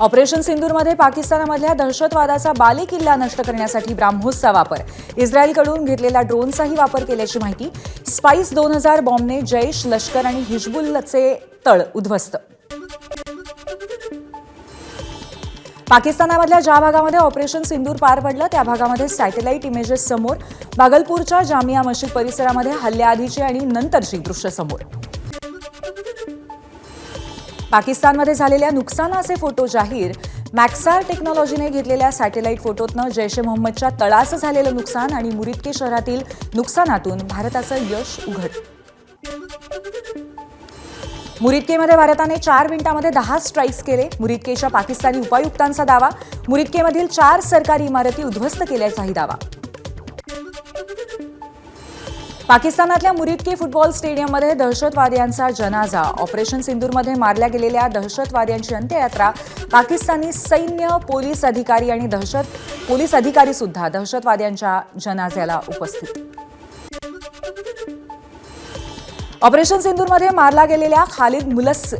Operation सिंदूरमध्ये पाकिस्तानमधल्या दहशतवादाचा बालेकिल्ला नष्ट करण्यासाठी ब्राह्मोसचा वापर, इस्रायलकडून घेतलेल्या ड्रोनचाही वापर केल्याची माहिती. स्पाइस 2000 बॉम्बने जैश, लष्कर आणि हिजबुलचे तळ उद्ध्वस्त. पाकिस्तानामधल्या ज्या भागामध्ये ऑपरेशन सिंदूर पार पडलं त्या भागामध्ये सॅटेलाइट इमेजेस समोर. भागलपूरच्या जामिया मशीद परिसरामध्ये हल्ल्याआधीची आणि नंतरची दृश्य समोर. पाकिस्तानमध्ये झालेल्या नुकसानाचे फोटो जाहीर. मॅक्सार टेक्नॉलॉजीने घेतलेल्या सॅटेलाइट फोटोतनं जैश ए मोहम्मदच्या तळाचं झालेलं नुकसान आणि मुरिदके शहरातील नुकसानातून भारताचं यश उघड. मुरिदकेमध्ये भारताने 4 मिनिटांमध्ये 10 स्ट्राईक्स केले. मुरिदकेच्या पाकिस्तानी उपायुक्तांचा दावा. मुरिदकेमधील 4 सरकारी इमारती उद्ध्वस्त केल्याचाही दावा. पाकिस्तानातल्या मुरिदके फुटबॉल स्टेडियममध्ये दहशतवाद्यांचा जनाजा. ऑपरेशन सिंदूरमध्ये मारल्या गेलेल्या दहशतवाद्यांची अंत्ययात्रा. पाकिस्तानी सैन्य, पोलीस अधिकारी आणि पोलीस अधिकारी सुद्धा दहशतवाद्यांच्या जनाज्याला उपस्थित. ऑपरेशन सिंदूरमध्ये मारला गेलेल्या खालिद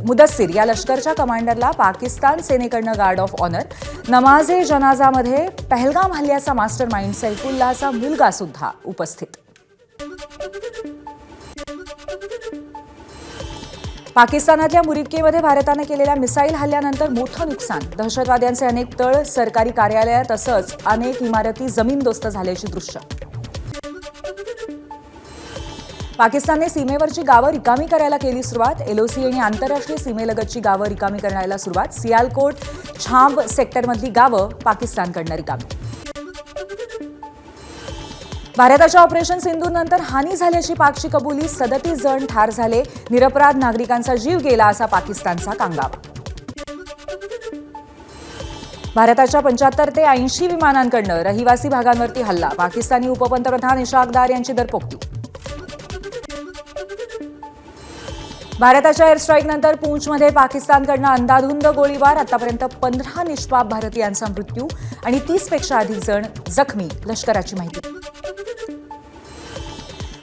मुदस्सिर या लष्करच्या कमांडरला पाकिस्तान सेनेकडनं गार्ड ऑफ ऑनर. नमाजे जनाजामध्ये पहलगाम हल्ल्याचा मास्टर माइंड सैफुल्लाहचा मुलगा सुद्धा उपस्थित. पाकिस्तानातल्या मुरिदकेमध्ये भारतानं केलेल्या मिसाईल हल्ल्यानंतर मोठं नुकसान. दहशतवाद्यांचे अनेक तळ, सरकारी कार्यालय तसंच अनेक इमारती जमीनदोस्त झाल्याची दृश्य. पाकिस्तानने सीमेवरची गावं रिकामी करायला केली सुरुवात. एलओसी आणि आंतरराष्ट्रीय सीमेलगतची गावं रिकामी करायला सुरुवात. सियालकोट, छांब सेक्टरमधली गावं पाकिस्तानकडनं रिकामी. भारताच्या ऑपरेशन सिंधूनंतर हानी झाल्याची पाकची कबुली. 37 जण ठार झाले. निरपराध नागरिकांचा जीव गेला असा पाकिस्तानचा कांगावा. भारताच्या 75 ते 80 विमानांकडनं रहिवासी भागांवरती हल्ला. पाकिस्तानी उपपंतप्रधान इशाकदार यांची दरपोक्ती. भारताच्या एअर स्ट्राईकनंतर पूंछमध्ये पाकिस्तानकडनं अंधाधुंद गोळीबार. आतापर्यंत 15 निष्पाप भारतीयांचा मृत्यू आणि 30 पेक्षा अधिक जण जखमी, लष्कराची माहिती.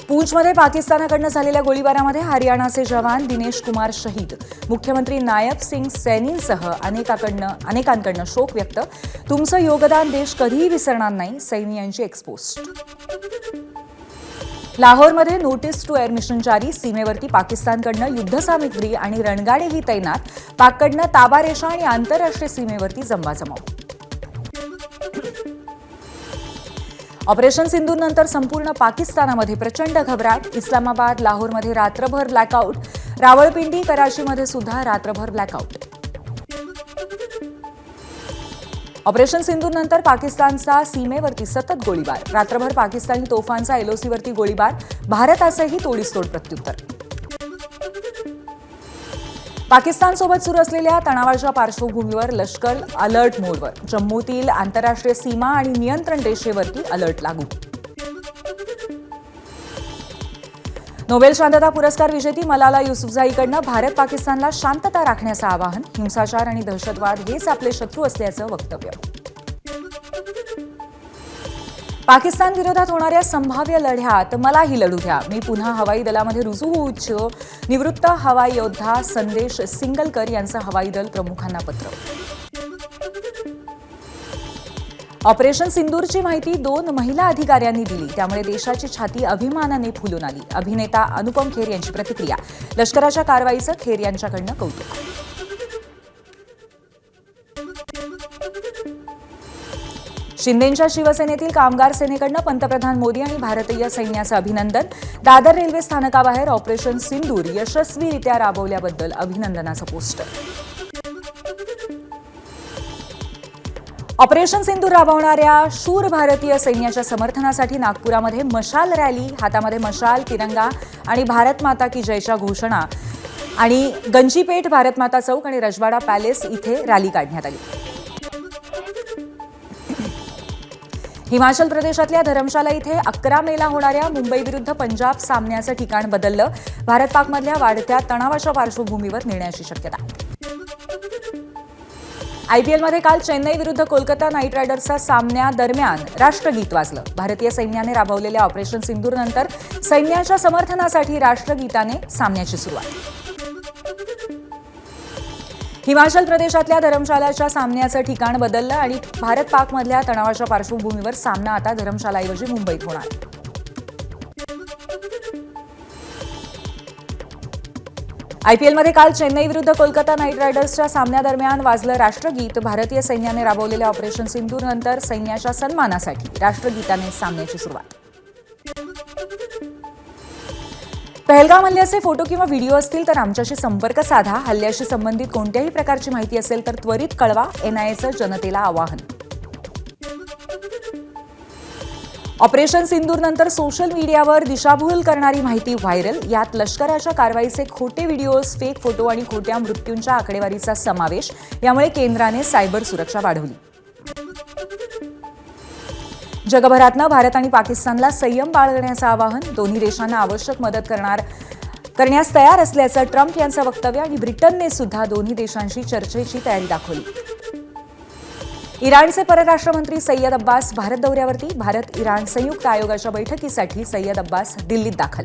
पूंछमध्ये पाकिस्तानाकडनं झालेल्या गोळीबारामध्ये हरियाणाचे जवान दिनेश कुमार शहीद. मुख्यमंत्री नायब सिंग सैनींसह अनेकांकडनं शोक व्यक्त. तुमचं योगदान देश कधीही विसरणार नाही, सैनी यांची एक्सपोस्ट. लाहोरमध्ये नोटीस टू एअर मिशन जारी. सीमेवरती पाकिस्तानकडनं युद्धसामुग्री आणि रणगाडेही तैनात. पाककडनं ताबारेषा आणि आंतरराष्ट्रीय सीमेवरती जमवाजमाव. ऑपरेशन सिंधूनंतर संपूर्ण पाकिस्तानामध्ये प्रचंड घबराट. इस्लामाबाद, लाहोरमध्ये रात्रभर ब्लॅकआउट. रावळपिंडी, कराचीमध्ये सुद्धा रात्रभर ब्लॅकआउट. ऑपरेशन सिंधूनंतर पाकिस्तानचा सीमेवरती सतत गोळीबार. रात्रभर पाकिस्तानी तोफांचा एलओसीवरती गोळीबार. भारताचंही तोडीसतोड प्रत्युत्तर. पाकिस्तानसोबत सुरू असलेल्या तणावाच्या पार्श्वभूमीवर लष्कर अलर्ट मोडवर. जम्मूतील आंतरराष्ट्रीय सीमा आणि नियंत्रण रेषेवरती अलर्ट लागू. नोबेल शांतता पुरस्कार विजेती मलाला युसुफजाईकडनं भारत पाकिस्तानला शांतता राखण्याचं आवाहन. हिंसाचार आणि दहशतवाद हेच आपले शत्रू असल्याचं वक्तव्य. पाकिस्तान विरोधात होणाऱ्या संभाव्य लढ्यात मलाही लढू द्या, मी पुन्हा हवाई दलामध्ये रुजू होऊ इच्छितो. निवृत्त हवाई योद्धा संदेश सिंगलकर यांचं हवाई दल प्रमुखांना पत्र. ऑपरेशन सिंदूरची माहिती 2 महिला अधिकाऱ्यांनी दिली, त्यामुळे देशाची छाती अभिमानाने फुलून आली. अभिनेता अनुपम खेर यांची प्रतिक्रिया. लष्कराच्या कारवाईचं खेर यांच्याकडनं कौतुक. शिंदेंच्या शिवसेनेतील कामगार सेनेकडनं पंतप्रधान मोदी आणि भारतीय सैन्याचं अभिनंदन. दादर रेल्वे स्थानकाबाहेर ऑपरेशन सिंदूर यशस्वीरित्या राबवल्याबद्दल अभिनंदनाचं पोस्टर. ऑपरेशन सिंदूर राबवणाऱ्या शूर भारतीय सैन्याच्या समर्थनासाठी नागपुरामध्ये मशाल रॅली. हातामध्ये मशाल, तिरंगा आणि भारत माता की जयच्या घोषणा. आणि गंजीपेठ, भारत माता चौक आणि रजवाडा पॅलेस इथे रॅली काढण्यात आली. हिमाचल प्रदेशातल्या धरमशाला इथे 11 मेला होणाऱ्या मुंबई विरुद्ध पंजाब सामन्याचं ठिकाण बदललं. भारत पाकमधल्या वाढत्या तणावाच्या पार्श्वभूमीवर निर्णयाची शक्यता. आयपीएलमध्ये काल चेन्नई विरुद्ध कोलकाता नाईट रायडर्सच्या सामन्यादरम्यान राष्ट्रगीत वाजलं. भारतीय सैन्याने राबवलेल्या ऑपरेशन सिंदूरनंतर सैन्याच्या समर्थनासाठी राष्ट्रगीताने सामन्याची सुरुवात. हिमाचल प्रदेशातल्या धर्मशालाच्या सामन्याचं ठिकाण बदललं आणि भारत-पाकमधल्या तणावाच्या पार्श्वभूमीवर सामना आता धर्मशालाऐवजी मुंबईत होणार. आयपीएलमध्ये काल चेन्नई विरुद्ध कोलकाता नाईट रायडर्सच्या सामन्यादरम्यान वाजलं राष्ट्रगीत. भारतीय सैन्याने राबवलेल्या ऑपरेशन सिंदूर नंतर सैन्याच्या सन्मानासाठी राष्ट्रगीताने सामन्याची सुरुवात. पहलगाम हल्ल्याचे फोटो किंवा व्हिडिओ असतील तर आमच्याशी संपर्क साधा. हल्ल्याशी संबंधित कोणत्याही प्रकारची माहिती असेल तर त्वरित कळवा, एनआयएचं जनतेला आवाहन. ऑपरेशन सिंदूर नंतर सोशल मीडियावर दिशाभूल करणारी माहिती व्हायरल. यात लष्कराच्या कारवाईचे खोटे व्हिडिओज, फेक फोटो आणि खोट्या मृत्यूंच्या आकडेवारीचा समावेश. यामुळे केंद्राने सायबर सुरक्षा वाढवली. जगभरातनं भारत आणि पाकिस्तानला संयम बाळगण्याचं आवाहन. दोन्ही देशांना आवश्यक मदत करण्यास तयार असल्याचं ट्रम्प यांचं वक्तव्य. आणि ब्रिटनने सुद्धा दोन्ही देशांशी चर्चेची तयारी दाखवली. इराणचे परराष्ट्र मंत्री सय्यद अब्बास भारत दौऱ्यावरती. भारत इराण संयुक्त आयोगाच्या बैठकीसाठी सय्यद अब्बास दिल्लीत दाखल.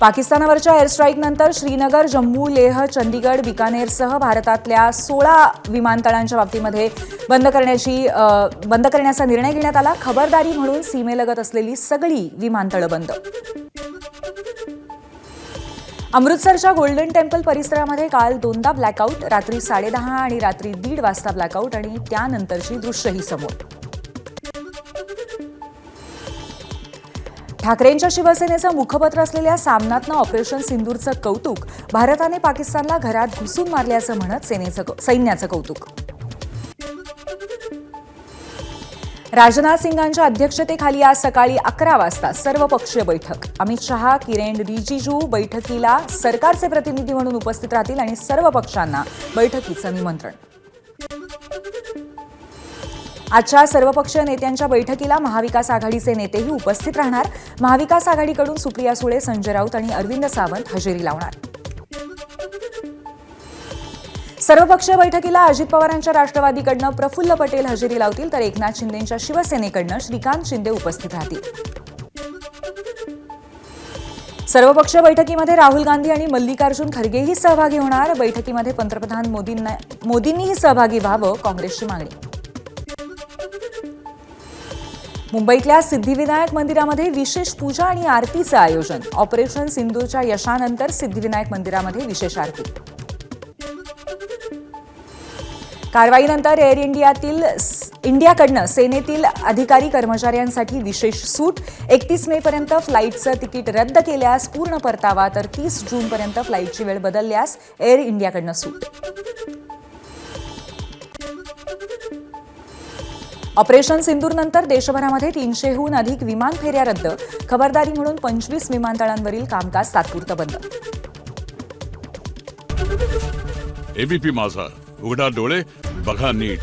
पाकिस्तानावरच्या एअर स्ट्राईकनंतर श्रीनगर, जम्मू, लेह, चंदीगड, बिकानेरसह भारतातल्या 16 विमानतळांच्या बाबतीमध्ये बंद करण्याचा निर्णय घेण्यात आला. खबरदारी म्हणून सीमेलगत असलेली सगळी विमानतळं बंद. अमृतसरच्या गोल्डन टेम्पल परिसरामध्ये काल दोनदा ब्लॅकआउट. रात्री 10:30 आणि रात्री 1:30 वाजता ब्लॅकआउट आणि त्यानंतरची दृश्यही समोर. ठाकरेंच्या शिवसेनेचं मुखपत्र असलेल्या सामनातनं ऑपरेशन सिंदूरचं कौतुक. भारताने पाकिस्तानला घरात घुसून मारल्याचं म्हणत सैन्याचं कौतुक. राजनाथ सिंगांच्या अध्यक्षतेखाली आज सकाळी 11 वाजता सर्वपक्षीय बैठक. अमित शहा, किरेन रिजिजू बैठकीला सरकारचे प्रतिनिधी म्हणून उपस्थित राहतील आणि सर्व पक्षांना बैठकीचं निमंत्रण. आजच्या सर्वपक्षीय नेत्यांच्या बैठकीला महाविकास आघाडीचे नेतेही उपस्थित राहणार. महाविकास आघाडीकडून सुप्रिया सुळे, संजय राऊत आणि अरविंद सावंत हजेरी लावणार. सर्वपक्षीय बैठकीला अजित पवारांच्या राष्ट्रवादीकडनं प्रफुल्ल पटेल हजेरी लावतील तर एकनाथ शिंदेंच्या शिवसेनेकडनं श्रीकांत शिंदे उपस्थित राहतील. सर्वपक्षीय बैठकीमध्ये राहुल गांधी आणि मल्लिकार्जुन खरगेही सहभागी होणार. बैठकीमध्ये पंतप्रधान मोदींनीही सहभागी व्हावं, काँग्रेसची मागणी. मुंबईतल्या सिद्धिविनायक मंदिरामध्ये विशेष पूजा आणि आरतीचं आयोजन. ऑपरेशन सिंदूरच्या यशानंतर सिद्धिविनायक मंदिरामध्ये विशेष आरती. कारवाईनंतर एअर इंडियाकडनं सेनेतील अधिकारी कर्मचाऱ्यांसाठी विशेष सूट. 31 मेपर्यंत फ्लाईटचं तिकीट रद्द केल्यास पूर्ण परतावा तर 30 जूनपर्यंत फ्लाईटची वेळ बदलल्यास एअर इंडियाकडनं सूट. ऑपरेशन सिंदूरनंतर देशभरामध्ये 300हून अधिक विमान फेऱ्या रद्द. खबरदारी म्हणून 25 विमानतळांवरील कामकाज तात्पुरतं बंद. एबीपी माझा, उघडा डोळे बघा नीट.